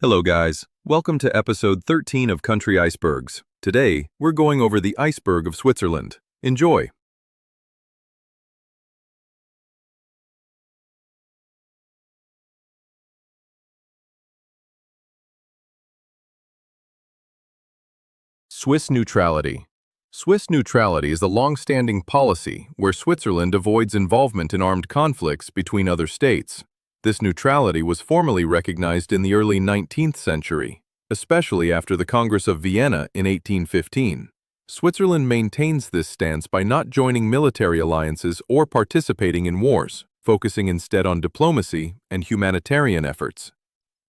Hello guys, welcome to episode 13 of Country Icebergs. Today, we're going over the Iceberg of Switzerland. Enjoy! Swiss neutrality. Swiss neutrality is a long-standing policy where Switzerland avoids involvement in armed conflicts between other states. This neutrality was formally recognized in the early 19th century, especially after the Congress of Vienna in 1815. Switzerland maintains this stance by not joining military alliances or participating in wars, focusing instead on diplomacy and humanitarian efforts.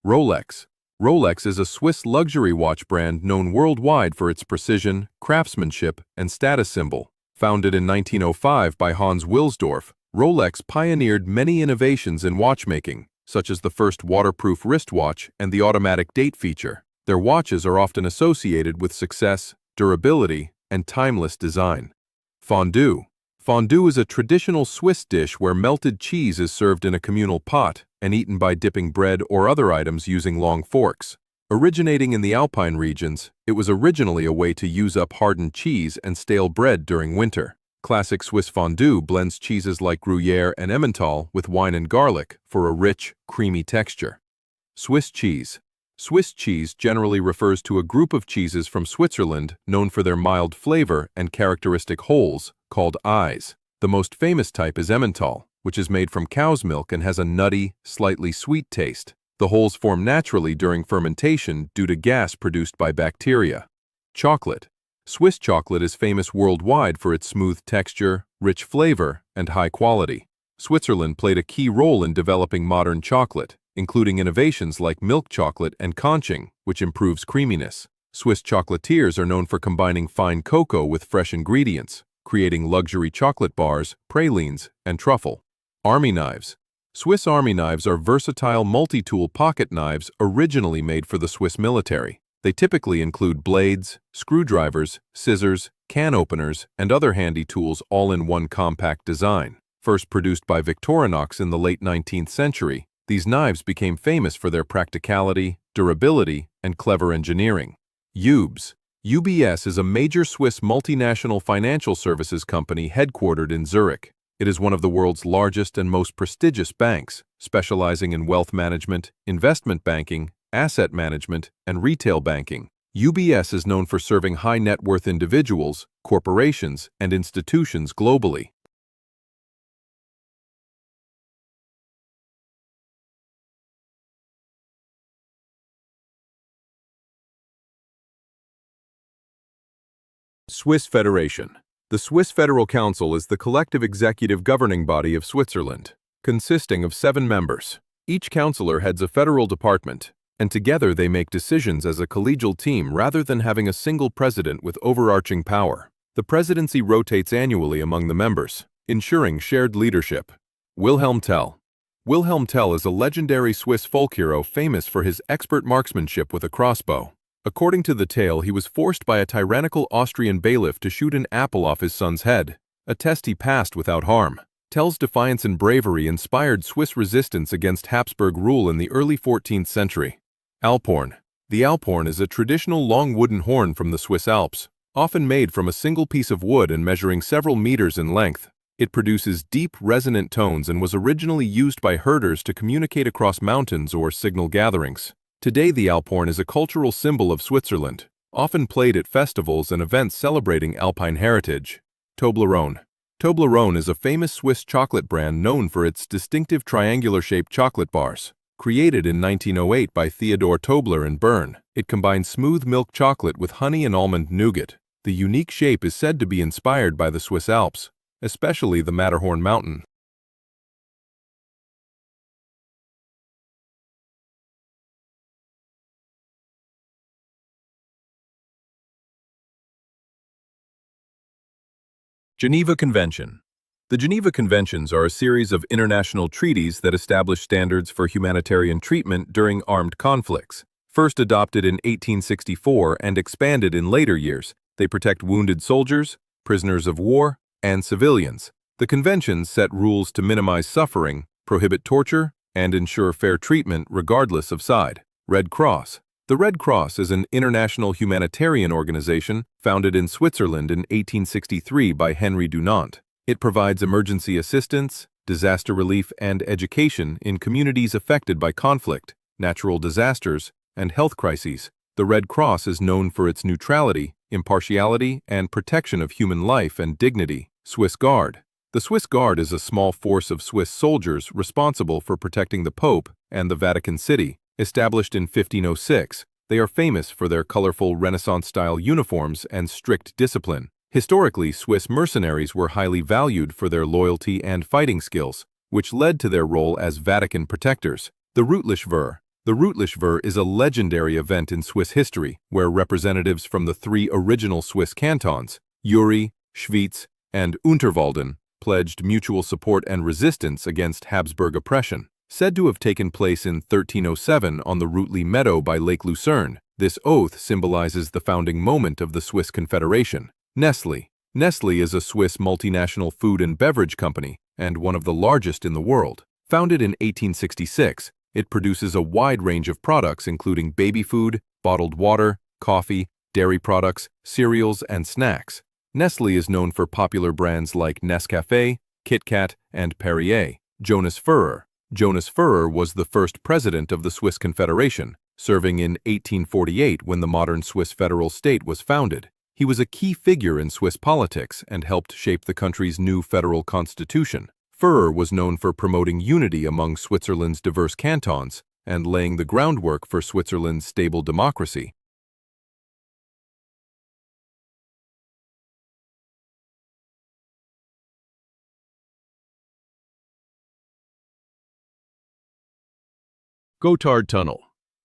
Rolex. Rolex is a Swiss luxury watch brand known worldwide for its precision, craftsmanship, and status symbol. Founded in 1905 by Hans Wilsdorf, Rolex pioneered many innovations in watchmaking, such as the first waterproof wristwatch and the automatic date feature. Their watches are often associated with success, durability, and timeless design. Fondue. Fondue is a traditional Swiss dish where melted cheese is served in a communal pot and eaten by dipping bread or other items using long forks. Originating in the Alpine regions, it was originally a way to use up hardened cheese and stale bread during winter. Classic Swiss fondue blends cheeses like Gruyere and Emmental with wine and garlic for a rich, creamy texture. Swiss cheese. Swiss cheese generally refers to a group of cheeses from Switzerland known for their mild flavor and characteristic holes, called eyes. The most famous type is Emmental, which is made from cow's milk and has a nutty, slightly sweet taste. The holes form naturally during fermentation due to gas produced by bacteria. Chocolate. Swiss chocolate is famous worldwide for its smooth texture, rich flavor, and high quality. Switzerland played a key role in developing modern chocolate, including innovations like milk chocolate and conching, which improves creaminess. Swiss chocolatiers are known for combining fine cocoa with fresh ingredients, creating luxury chocolate bars, pralines, and truffle. Army knives. Swiss army knives are versatile multi-tool pocket knives originally made for the Swiss military. They typically include blades, screwdrivers, scissors, can openers, and other handy tools all in one compact design. First produced by Victorinox in the late 19th century, these knives became famous for their practicality, durability, and clever engineering. UBS. UBS is a major Swiss multinational financial services company headquartered in Zurich. It is one of the world's largest and most prestigious banks, specializing in wealth management, investment banking, asset management, and retail banking. UBS is known for serving high-net-worth individuals, corporations, and institutions globally. Swiss Federation. The Swiss Federal Council is the collective executive governing body of Switzerland, consisting of 7 members. Each councillor heads a federal department, and together they make decisions as a collegial team rather than having a single president with overarching power. The presidency rotates annually among the members, ensuring shared leadership. Wilhelm Tell. Wilhelm Tell is a legendary Swiss folk hero famous for his expert marksmanship with a crossbow. According to the tale, he was forced by a tyrannical Austrian bailiff to shoot an apple off his son's head, a test he passed without harm. Tell's defiance and bravery inspired Swiss resistance against Habsburg rule in the early 14th century. Alphorn. The alphorn is a traditional long wooden horn from the Swiss Alps, often made from a single piece of wood and measuring several meters in length. It produces deep, resonant tones and was originally used by herders to communicate across mountains or signal gatherings. Today, the alphorn is a cultural symbol of Switzerland, often played at festivals and events celebrating alpine heritage. Toblerone. Toblerone is a famous Swiss chocolate brand known for its distinctive triangular-shaped chocolate bars. Created in 1908 by Theodor Tobler in Bern, it combines smooth milk chocolate with honey and almond nougat. The unique shape is said to be inspired by the Swiss Alps, especially the Matterhorn mountain. Geneva Convention. The Geneva Conventions are a series of international treaties that establish standards for humanitarian treatment during armed conflicts. First adopted in 1864 and expanded in later years, they protect wounded soldiers, prisoners of war, and civilians. The conventions set rules to minimize suffering, prohibit torture, and ensure fair treatment regardless of side. Red Cross. The Red Cross is an international humanitarian organization founded in Switzerland in 1863 by Henry Dunant. It provides emergency assistance, disaster relief, and education in communities affected by conflict, natural disasters, and health crises. The Red Cross is known for its neutrality, impartiality, and protection of human life and dignity. Swiss Guard. The Swiss Guard is a small force of Swiss soldiers responsible for protecting the Pope and the Vatican City. Established in 1506, they are famous for their colorful Renaissance-style uniforms and strict discipline. Historically, Swiss mercenaries were highly valued for their loyalty and fighting skills, which led to their role as Vatican protectors. The Routlichver. The Routlichver is a legendary event in Swiss history where representatives from the three original Swiss cantons, Uri, Schwyz, and Unterwalden, pledged mutual support and resistance against Habsburg oppression. Said to have taken place in 1307 on the Routli Meadow by Lake Lucerne, this oath symbolizes the founding moment of the Swiss Confederation. Nestlé. Nestlé is a Swiss multinational food and beverage company and one of the largest in the world. Founded in 1866, it produces a wide range of products including baby food, bottled water, coffee, dairy products, cereals, and snacks. Nestlé is known for popular brands like Nescafé, Kit Kat, and Perrier. Jonas Führer. Jonas Führer was the first president of the Swiss Confederation, serving in 1848 when the modern Swiss federal state was founded. He was a key figure in Swiss politics and helped shape the country's new federal constitution. Führer was known for promoting unity among Switzerland's diverse cantons and laying the groundwork for Switzerland's stable democracy. Gotthard Tunnel.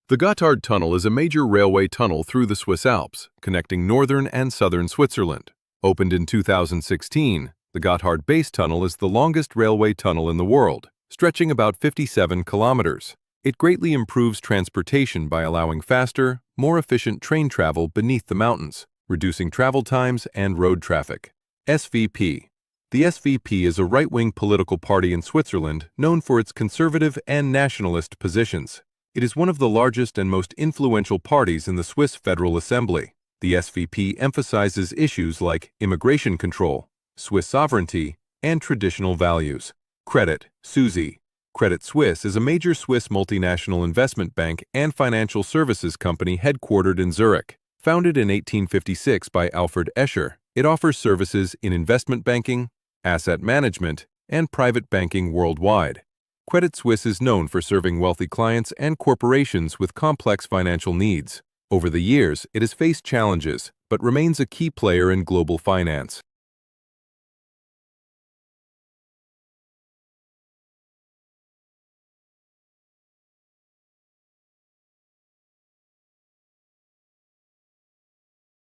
The Gotthard Tunnel is a major railway tunnel through the Swiss Alps, connecting northern and southern Switzerland. Opened in 2016, the Gotthard Base Tunnel is the longest railway tunnel in the world, stretching about 57 kilometers. It greatly improves transportation by allowing faster, more efficient train travel beneath the mountains, reducing travel times and road traffic. SVP. The SVP is a right-wing political party in Switzerland known for its conservative and nationalist positions. It is one of the largest and most influential parties in the Swiss Federal Assembly. The SVP emphasizes issues like immigration control, Swiss sovereignty, and traditional values. Credit Suisse. Credit Suisse is a major Swiss multinational investment bank and financial services company headquartered in Zurich. Founded in 1856 by Alfred Escher, it offers services in investment banking, asset management, and private banking worldwide. Credit Suisse is known for serving wealthy clients and corporations with complex financial needs. Over the years, it has faced challenges, but remains a key player in global finance.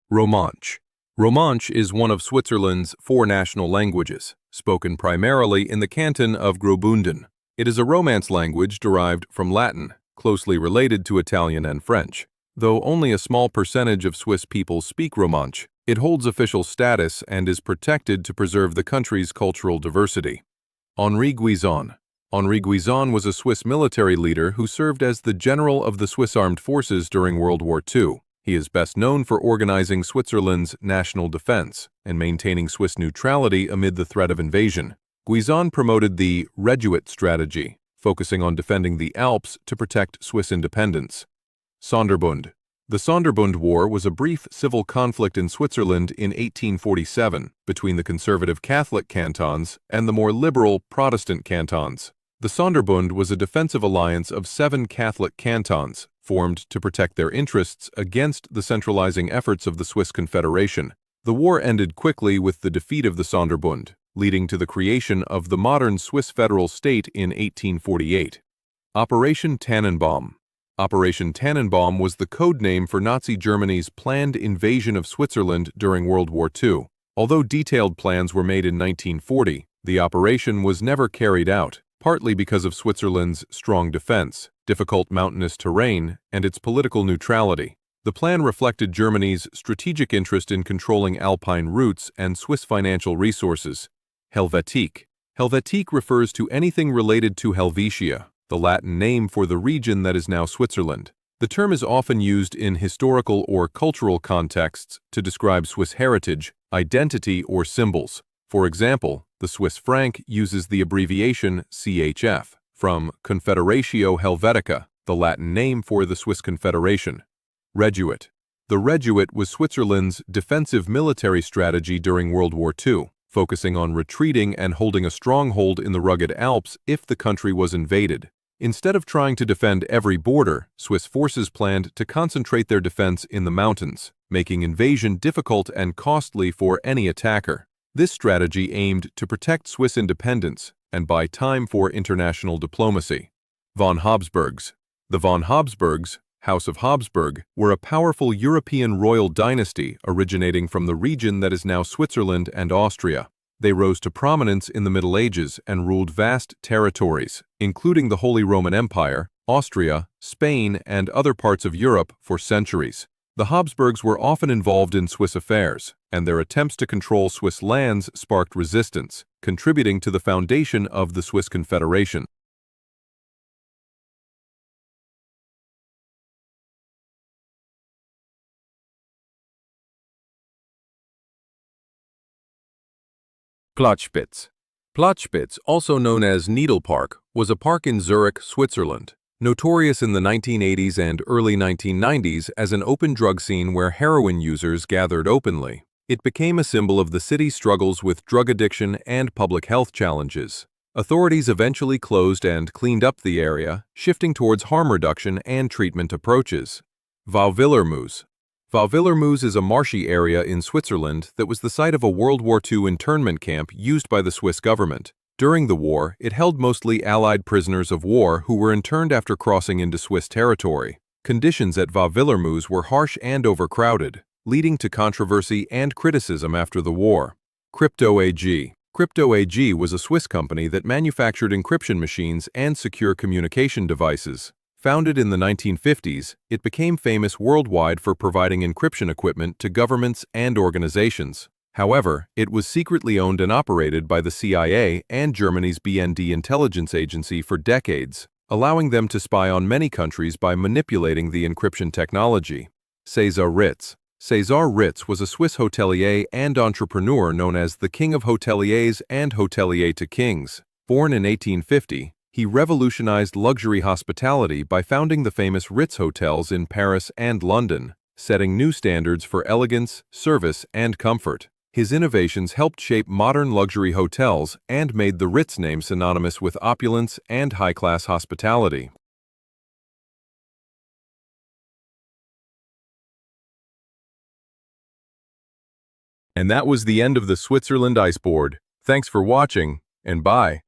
Romanche. Romanche is one of Switzerland's 4 national languages, spoken primarily in the canton of Graubünden. It is a Romance language derived from Latin, closely related to Italian and French. Though only a small percentage of Swiss people speak Romanche, it holds official status and is protected to preserve the country's cultural diversity. Henri Guisan. Henri Guisan was a Swiss military leader who served as the general of the Swiss Armed Forces during World War II. He is best known for organizing Switzerland's national defense and maintaining Swiss neutrality amid the threat of invasion. Guisan promoted the Reduit strategy, focusing on defending the Alps to protect Swiss independence. Sonderbund. The Sonderbund War was a brief civil conflict in Switzerland in 1847 between the conservative Catholic cantons and the more liberal Protestant cantons. The Sonderbund was a defensive alliance of 7 Catholic cantons, formed to protect their interests against the centralizing efforts of the Swiss Confederation. The war ended quickly with the defeat of the Sonderbund, leading to the creation of the modern Swiss federal state in 1848. Operation Tannenbaum. Operation Tannenbaum was the code name for Nazi Germany's planned invasion of Switzerland during World War II. Although detailed plans were made in 1940, the operation was never carried out, partly because of Switzerland's strong defense, difficult mountainous terrain, and its political neutrality. The plan reflected Germany's strategic interest in controlling Alpine routes and Swiss financial resources. Helvetique. Helvetique refers to anything related to Helvetia, the Latin name for the region that is now Switzerland. The term is often used in historical or cultural contexts to describe Swiss heritage, identity, or symbols. For example, the Swiss franc uses the abbreviation CHF from Confederatio Helvetica, the Latin name for the Swiss Confederation. Reduit. The Reduit was Switzerland's defensive military strategy during World War II, focusing on retreating and holding a stronghold in the rugged Alps if the country was invaded. Instead of trying to defend every border, Swiss forces planned to concentrate their defense in the mountains, making invasion difficult and costly for any attacker. This strategy aimed to protect Swiss independence and buy time for international diplomacy. Von Habsburgs. The von Habsburgs, House of Habsburg, were a powerful European royal dynasty originating from the region that is now Switzerland and Austria. They rose to prominence in the Middle Ages and ruled vast territories, including the Holy Roman Empire, Austria, Spain, and other parts of Europe for centuries. The Habsburgs were often involved in Swiss affairs, and their attempts to control Swiss lands sparked resistance, contributing to the foundation of the Swiss Confederation. Platspitz. Platspitz, also known as Needle Park, was a park in Zurich, Switzerland, notorious in the 1980s and early 1990s as an open drug scene where heroin users gathered openly. It became a symbol of the city's struggles with drug addiction and public health challenges. Authorities eventually closed and cleaned up the area, shifting towards harm reduction and treatment approaches. Vauvillermoos. Vauvillermoos is a marshy area in Switzerland that was the site of a World War II internment camp used by the Swiss government. During the war, it held mostly Allied prisoners of war who were interned after crossing into Swiss territory. Conditions at Vauvillermoos were harsh and overcrowded, leading to controversy and criticism after the war. Crypto AG. Crypto AG was a Swiss company that manufactured encryption machines and secure communication devices. Founded in the 1950s, it became famous worldwide for providing encryption equipment to governments and organizations. However, it was secretly owned and operated by the CIA and Germany's BND intelligence agency for decades, allowing them to spy on many countries by manipulating the encryption technology. César Ritz. César Ritz was a Swiss hotelier and entrepreneur known as the King of Hoteliers and Hotelier to Kings. Born in 1850, he revolutionized luxury hospitality by founding the famous Ritz hotels in Paris and London, setting new standards for elegance, service, and comfort. His innovations helped shape modern luxury hotels and made the Ritz name synonymous with opulence and high-class hospitality. And that was the end of the Switzerland Iceboard. Thanks for watching, and bye.